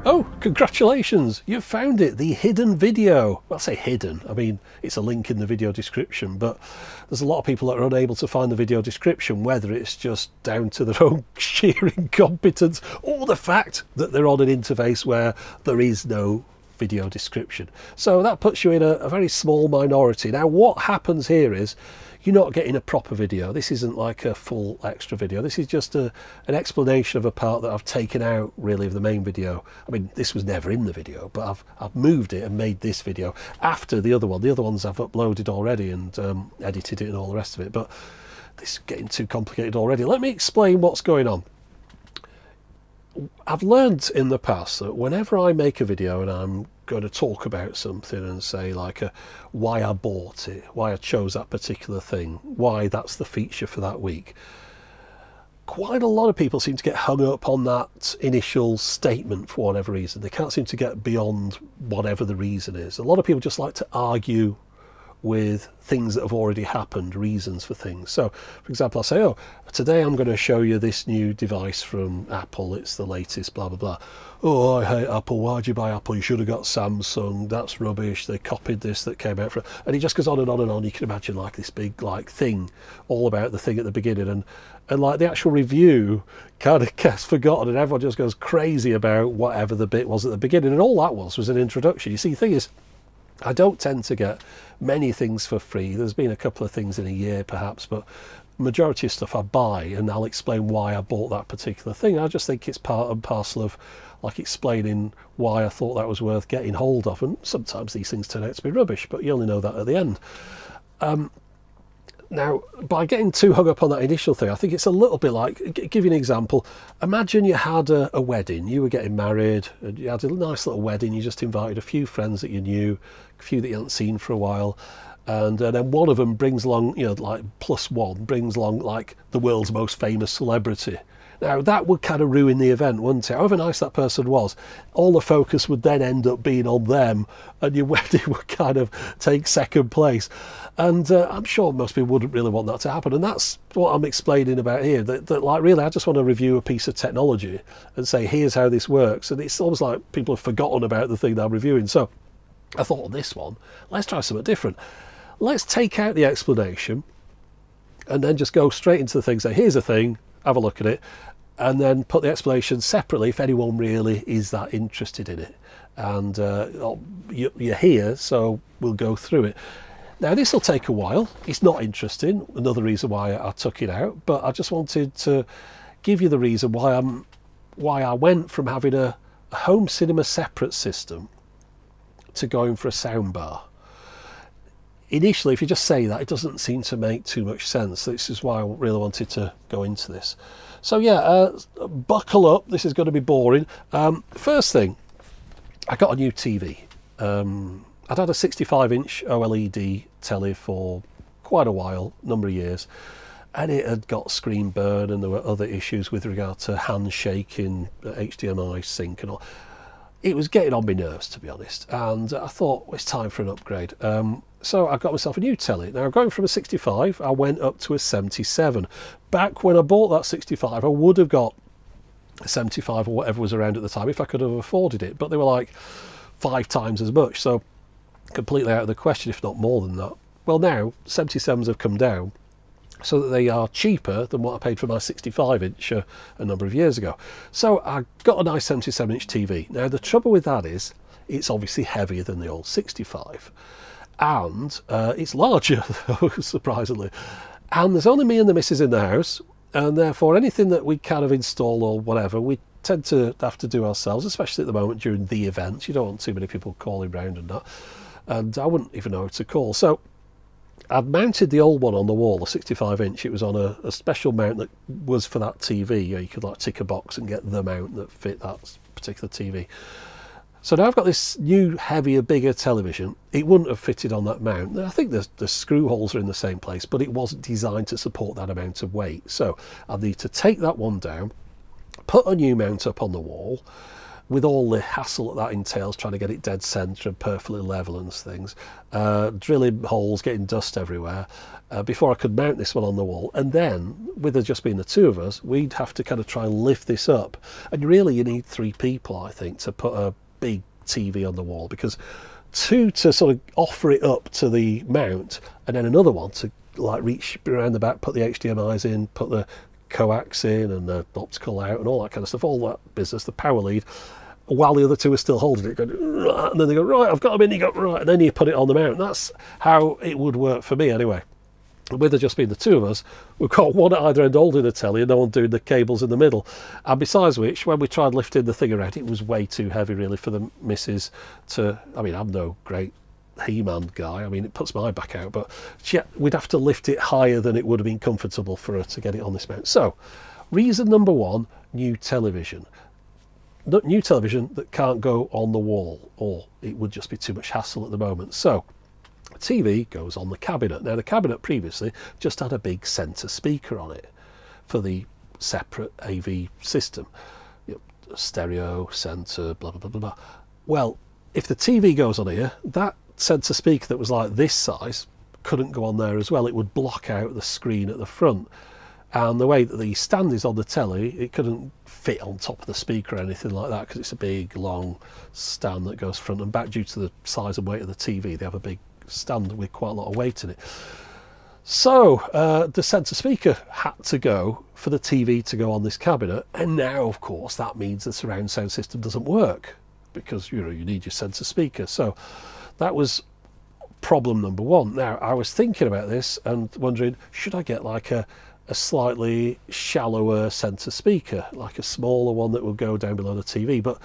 Oh, congratulations, you've found it, the hidden video. Well, I say hidden, I mean, it's a link in the video description, but there's a lot of people that are unable to find the video description, whether it's just down to their own sheer incompetence or the fact that they're on an interface where there is no video description. So that puts you in a very small minority. Now, what happens here is you're not getting a proper video. This isn't like a full extra video. This is just an explanation of a part that I've taken out really of the main video. I mean, this was never in the video, but I've moved it and made this video after the other one. The other ones I've uploaded already and edited it and all the rest of it, but this is getting too complicated already. Let me explain what's going on. I've learned in the past that whenever I make a video and I'm going to talk about something and say like why I bought it, why I chose that particular thing, why that's the feature for that week, quite a lot of people seem to get hung up on that initial statement for whatever reason. They can't seem to get beyond whatever the reason is. A lot of people just like to argue with things that have already happened, reasons for things. So for example, I'll say, oh, today I'm going to show you this new device from Apple, it's the latest, blah blah blah. Oh, I hate Apple, why'd you buy Apple, you should have got Samsung, that's rubbish, they copied this that came out from, and it just goes on and on and on. You can imagine like this big like thing all about the thing at the beginning, and like the actual review kind of gets forgotten and everyone just goes crazy about whatever the bit was at the beginning, and all that was an introduction. You see, the thing is, I don't tend to get many things for free. There's been a couple of things in a year perhaps, but majority of stuff I buy, and I'll explain why I bought that particular thing. I just think it's part and parcel of like explaining why I thought that was worth getting hold of, and sometimes these things turn out to be rubbish, but you only know that at the end. Now, by getting too hung up on that initial thing, I think it's a little bit like, give you an example. Imagine you had a wedding, you were getting married, and you had a nice little wedding, you just invited a few friends that you knew, a few that you hadn't seen for a while, and then one of them brings along, you know, like +1, brings along like the world's most famous celebrity. Now, that would kind of ruin the event, wouldn't it? However nice that person was, all the focus would then end up being on them, and your wedding would kind of take second place. And I'm sure most people wouldn't really want that to happen. And that's what I'm explaining about here, that like really I just want to review a piece of technology and say, here's how this works. And it's almost like people have forgotten about the thing that I'm reviewing. So I thought, on this one, let's try something different. Let's take out the explanation and then just go straight into the thing, say, here's a thing, have a look at it, and then put the explanation separately if anyone really is that interested in it. And you're here, so we'll go through it. Now, this will take a while. It's not interesting, another reason why I took it out, but I just wanted to give you the reason why I went from having a home cinema separate system to going for a soundbar. Initially, if you just say that, it doesn't seem to make too much sense. This is why I really wanted to go into this. So yeah, buckle up, this is going to be boring. First thing, I got a new TV. I'd had a 65-inch OLED telly for quite a while, number of years, and it had got screen burn, and there were other issues with regard to handshaking, HDMI sync and all. It was getting on my nerves, to be honest, and I thought, well, it's time for an upgrade. So I got myself a new telly. Now, going from a 65, I went up to a 77. Back when I bought that 65, I would have got a 75 or whatever was around at the time if I could have afforded it, but they were like 5 times as much, so completely out of the question, if not more than that. Well, now 77s have come down so that they are cheaper than what I paid for my 65-inch a number of years ago. So I got a nice 77-inch TV. Now, the trouble with that is it's obviously heavier than the old 65, and it's larger, surprisingly. And there's only me and the missus in the house, and therefore anything that we kind of install or whatever, we tend to have to do ourselves, especially at the moment during the events. You don't want too many people calling round and that. And I wouldn't even know who to call. So I'd mounted the old one on the wall, a 65-inch. It was on a special mount that was for that TV. You could like tick a box and get the mount that fit that particular TV. So now I've got this new, heavier, bigger television. It wouldn't have fitted on that mount. I think the screw holes are in the same place, but it wasn't designed to support that amount of weight. So I need to take that one down, put a new mount up on the wall, with all the hassle that entails, trying to get it dead centre and perfectly level and things, drilling holes, getting dust everywhere, before I could mount this one on the wall. And then, with there just being the two of us, we'd have to kind of try and lift this up. And really, you need 3 people, I think, to put a big TV on the wall, because 2 to sort of offer it up to the mount, and then another one to like reach around the back, put the HDMIs in, put the coax in and the optical out and all that kind of stuff, all that business, the power lead, while the other 2 are still holding it, going, and then they go, right, I've got them in, you go, right, and then you put it on the mount. That's how it would work for me anyway. With there just being the 2 of us, we've got one at either end holding the telly and no one doing the cables in the middle. And besides which, when we tried lifting the thing around, it was way too heavy really for the missus to, I mean, I'm no great He-Man guy, I mean, it puts my back out, but we'd have to lift it higher than it would have been comfortable for her to get it on this mount. So, reason number 1, new television. New television that can't go on the wall, or it would just be too much hassle at the moment. So, TV goes on the cabinet. Now, the cabinet previously just had a big centre speaker on it for the separate AV system. You know, stereo, centre, blah, blah, blah, blah, blah. Well, if the TV goes on here, that centre speaker that was like this size couldn't go on there as well. It would block out the screen at the front. And the way that the stand is on the telly, it couldn't fit on top of the speaker or anything like that, because it's a big, long stand that goes front and back due to the size and weight of the TV. They have a big stand with quite a lot of weight in it. So the centre speaker had to go for the TV to go on this cabinet, and now of course that means the surround sound system doesn't work, because you know you need your centre speaker. So that was problem number 1. Now I was thinking about this and wondering, should I get like a slightly shallower centre speaker, like a smaller one that will go down below the TV, but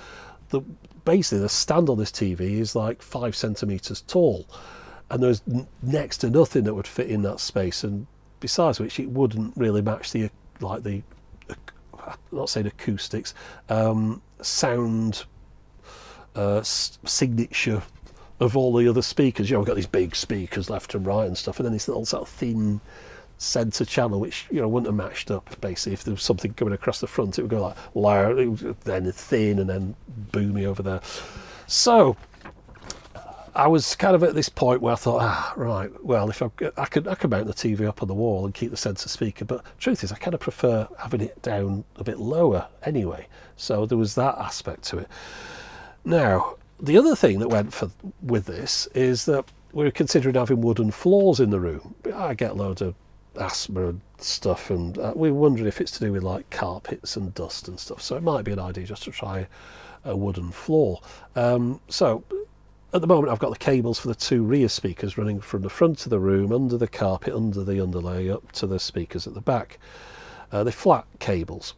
basically the stand on this TV is like 5 centimetres tall, and there's next to nothing that would fit in that space, and besides which it wouldn't really match the I'm not saying acoustics, sound signature of all the other speakers. You know, we've got these big speakers left and right and stuff, and then this little sort of thin centre channel, which you know wouldn't have matched up. Basically, if there was something coming across the front, it would go like loud, then thin, and then boomy over there. So I was kind of at this point where I thought, right, well, if I could mount the TV up on the wall and keep the centre speaker, but truth is I kind of prefer having it down a bit lower anyway. So there was that aspect to it. Now, the other thing that went with this is that we were considering having wooden floors in the room. I get loads of asthma and stuff, and we were wondering if it's to do with like carpets and dust and stuff, so it might be an idea just to try a wooden floor. So at the moment I've got the cables for the 2 rear speakers running from the front of the room, under the carpet, under the underlay, up to the speakers at the back. They're flat cables.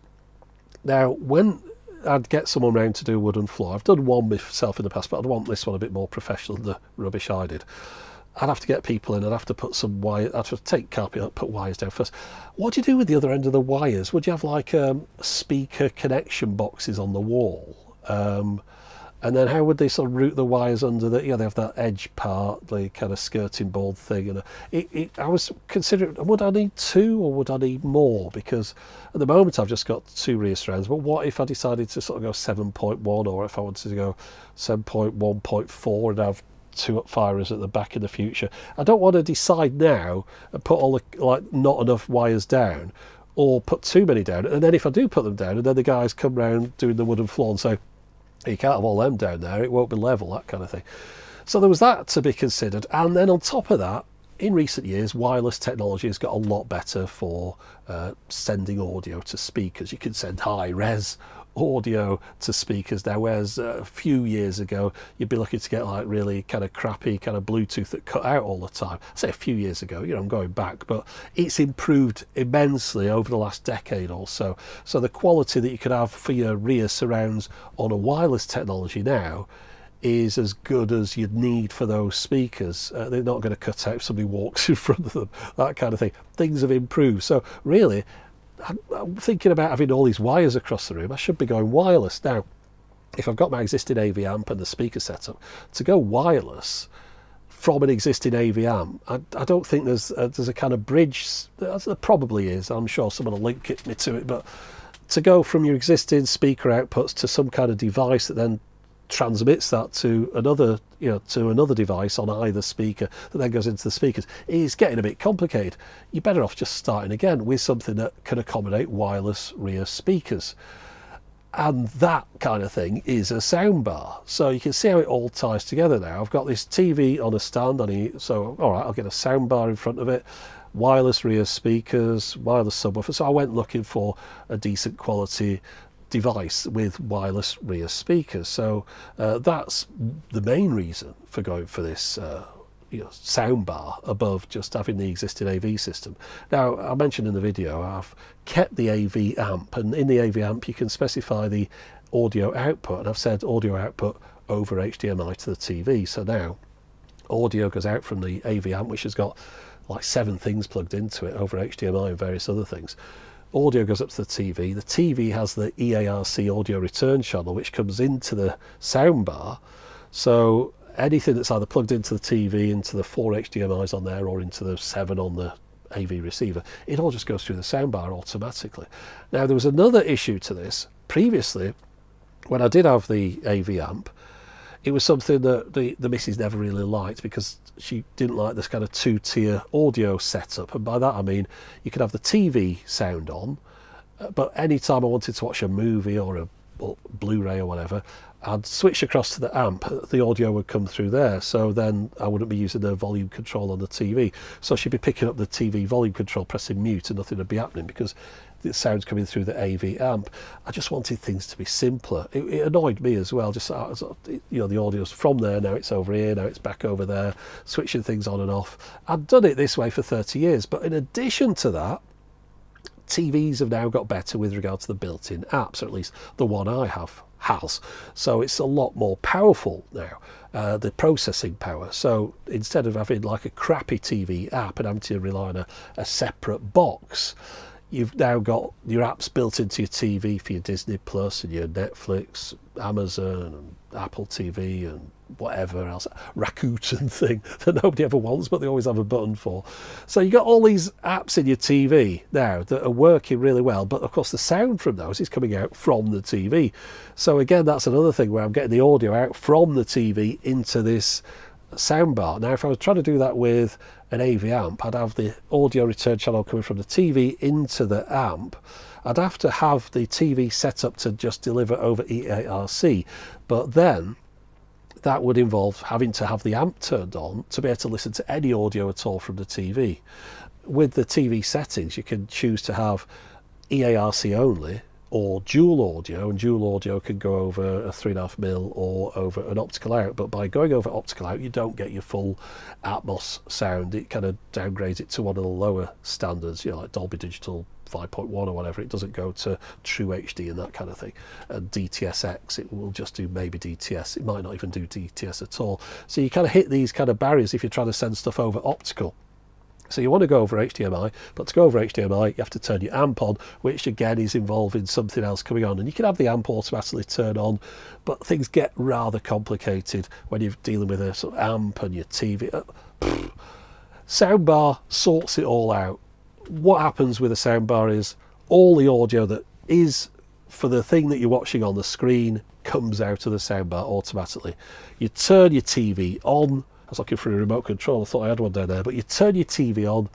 Now when I'd get someone round to do a wooden floor, I've done one myself in the past, but I'd want this one a bit more professional than the rubbish I did. I'd have to get people in, I'd have to put some wire, I'd have to take carpet up, put wires down first. What do you do with the other end of the wires? Would you have like speaker connection boxes on the wall? And then how would they sort of route the wires under the, they have that edge part, the kind of skirting board thing. And I was considering, would I need 2 or would I need more? Because at the moment I've just got 2 rear strands, but what if I decided to sort of go 7.1, or if I wanted to go 7.1.4 and have 2 up-firers at the back in the future? I don't want to decide now and put all the, like, not enough wires down, or put too many down. And then if I do put them down, and then the guys come round doing the wooden floor and say, you can't have all them down there, it won't be level, that kind of thing. So there was that to be considered. And then on top of that, in recent years, wireless technology has got a lot better for sending audio to speakers. You can send high-res audio to speakers now, whereas a few years ago you'd be looking to get like really kind of crappy kind of Bluetooth that cut out all the time. I say a few years ago, you know, I'm going back, but it's improved immensely over the last decade or so. So the quality that you could have for your rear surrounds on a wireless technology now is as good as you'd need for those speakers. They're not going to cut out if somebody walks in front of them, that kind of thing. Things have improved. So really, I'm thinking about having all these wires across the room. I should be going wireless. Now, if I've got my existing AV amp and the speaker setup, to go wireless from an existing AV amp, I don't think there's a kind of bridge. There probably is. I'm sure someone will link me to it, but to go from your existing speaker outputs to some kind of device that then transmits that to another, to another device on either speaker that then goes into the speakers, is getting a bit complicated. You're better off just starting again with something that can accommodate wireless rear speakers. And that kind of thing is a soundbar. So you can see how it all ties together now. I've got this TV on a stand, so all right, I'll get a soundbar in front of it, wireless rear speakers, wireless subwoofer. So I went looking for a decent quality device with wireless rear speakers. So that's the main reason for going for this soundbar above just having the existing AV system. Now, I mentioned in the video I've kept the AV amp, and in the AV amp you can specify the audio output, and I've said audio output over HDMI to the TV. So now audio goes out from the AV amp, which has got like 7 things plugged into it over HDMI and various other things. Audio goes up to the TV. The TV has the EARC audio return channel, which comes into the soundbar. So anything that's either plugged into the TV, into the 4 HDMIs on there, or into the 7 on the AV receiver, it all just goes through the soundbar automatically. Now, there was another issue to this. Previously, when I did have the AV amp, it was something that the missus never really liked, because she didn't like this kind of 2-tier audio setup. And by that I mean you could have the TV sound on, but anytime I wanted to watch a movie or a Blu-ray or whatever, I'd switch across to the amp, the audio would come through there, so then I wouldn't be using the volume control on the TV. So she'd be picking up the TV volume control, pressing mute, and nothing would be happening because the sound's coming through the AV amp. I just wanted things to be simpler. It annoyed me as well, just the audio's from there, now it's over here, now it's back over there, switching things on and off. I'd done it this way for 30 years, but in addition to that, TVs have now got better with regard to the built-in apps, or at least the one I have has. So it's a lot more powerful now, the processing power. So instead of having like a crappy TV app and having to rely on a separate box, you've now got your apps built into your TV for your Disney Plus and your Netflix, Amazon and Apple TV and whatever else, Rakuten thing that nobody ever wants but they always have a button for. So you got all these apps in your TV now that are working really well, but of course the sound from those is coming out from the TV. So again, that's another thing where I'm getting the audio out from the TV into this soundbar. Now if I was trying to do that with an AV amp, I'd have the audio return channel coming from the TV into the amp. I'd have to have the TV set up to just deliver over EARC, but then that would involve having to have the amp turned on to be able to listen to any audio at all from the TV. With the TV settings, you can choose to have EARC only or dual audio, and dual audio can go over a 3.5mm or over an optical out, but by going over optical out you don't get your full Atmos sound. It kind of downgrades it to one of the lower standards, like Dolby Digital 5.1 or whatever. It doesn't go to True HD and that kind of thing. And DTSX, it will just do maybe DTS. It might not even do DTS at all. So you kind of hit these kind of barriers if you're trying to send stuff over optical. So you want to go over HDMI, but to go over HDMI you have to turn your amp on, which again is involving something else coming on. And you can have the amp automatically turn on, but things get rather complicated when you're dealing with a sort of amp and your TV. Soundbar sorts it all out. What happens with a soundbar is all the audio that is for the thing that you're watching on the screen comes out of the soundbar automatically. You turn your TV on. I was looking for a remote control, I thought I had one down there, but you turn your TV on,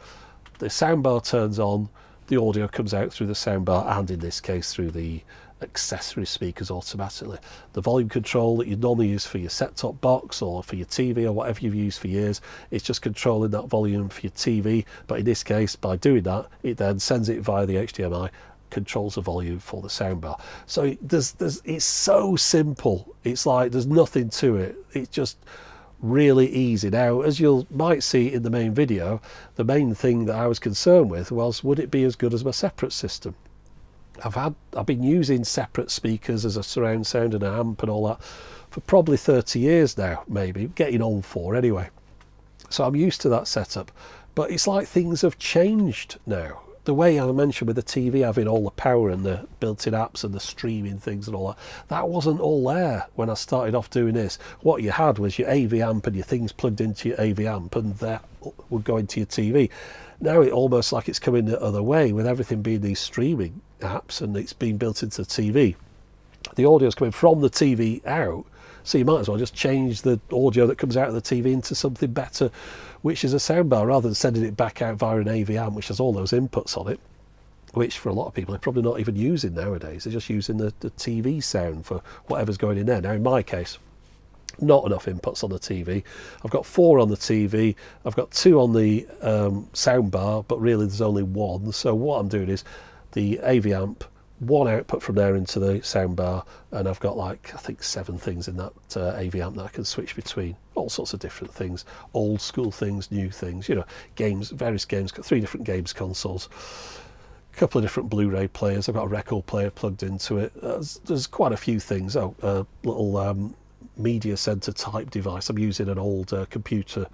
the soundbar turns on, the audio comes out through the soundbar, and in this case through the accessory speakers automatically. The volume control that you normally use for your set-top box or for your TV or whatever you've used for years, it's just controlling that volume for your TV, but in this case, by doing that, it then sends it via the HDMI, controls the volume for the soundbar. So it's so simple. It's like there's nothing to it. It's just really easy. Now, as you might see in the main video, the main thing that I was concerned with was, would it be as good as my separate system? I've been using separate speakers as a surround sound and an amp and all that for probably 30 years now, maybe getting on for anyway. So I'm used to that setup, but it's like things have changed now. The way I mentioned with the TV having all the power and the built-in apps and the streaming things and all that, that wasn't all there when I started off doing this. What you had was your AV amp and your things plugged into your AV amp, and that would go into your TV. Now it almost like it's coming the other way, with everything being these streaming apps, and it's been built into the TV. The audio is coming from the TV out, so you might as well just change the audio that comes out of the TV into something better, which is a soundbar, rather than sending it back out via an AV amp, which has all those inputs on it, which for a lot of people they're probably not even using nowadays. They're just using the TV sound for whatever's going in there. Now in my case, not enough inputs on the TV. I've got 4 on the TV, I've got 2 on the soundbar, but really there's only 1. So what I'm doing is the AV amp, 1 output from there into the soundbar, and I've got like I think 7 things in that AV amp that I can switch between, all sorts of different things, old school things, new things, you know, games, various games, got 3 different games consoles, a couple of different Blu-ray players, I've got a record player plugged into it, there's quite a few things. Oh, a little media center type device. I'm using an old computer,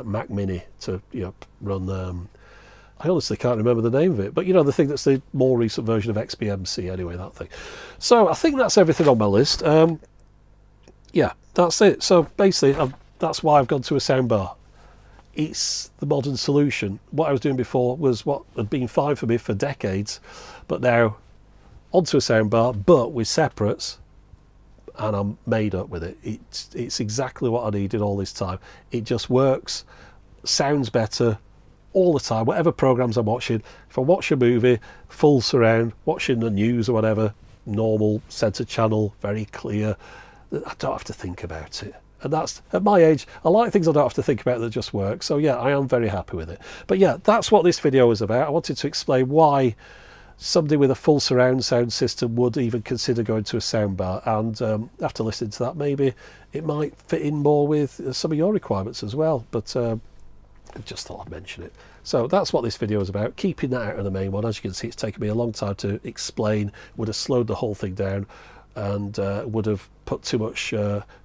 Mac Mini, to, you know, run I honestly can't remember the name of it, but you know, the thing that's the more recent version of XBMC anyway, that thing. So I think that's everything on my list. Yeah, that's it. So basically that's why I've gone to a soundbar. It's the modern solution. What I was doing before was what had been fine for me for decades, but now onto a soundbar, but with separates, and I'm made up with it. It's exactly what I needed all this time. It just works, sounds better all the time, whatever programs I'm watching. If I watch a movie, full surround, watching the news or whatever, normal centre channel, very clear, I don't have to think about it. And that's, at my age, I like things I don't have to think about that just work. So yeah, I am very happy with it. But yeah, that's what this video was about. I wanted to explain why somebody with a full surround sound system would even consider going to a soundbar, and after listening to that, maybe it might fit in more with some of your requirements as well. But I just thought I'd mention it. So that's what this video is about, keeping that out of the main one. As you can see, it's taken me a long time to explain, would have slowed the whole thing down, and would have put too much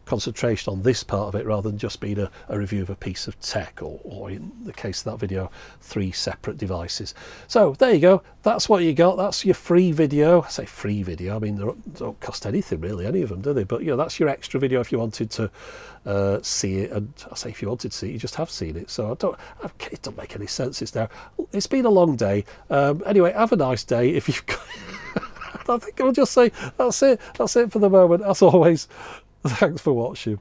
concentration on this part of it rather than just being a review of a piece of tech, or in the case of that video, 3 separate devices. So there you go, that's what you got. That's your free video. I say free video, I mean they don't cost anything really, any of them, do they? But you know, that's your extra video if you wanted to see it. And I say if you wanted to see it, you just have seen it. So it don't make any sense. It's been a long day. Anyway, have a nice day. If you've got I think I'll just say that's it for the moment. As always, thanks for watching.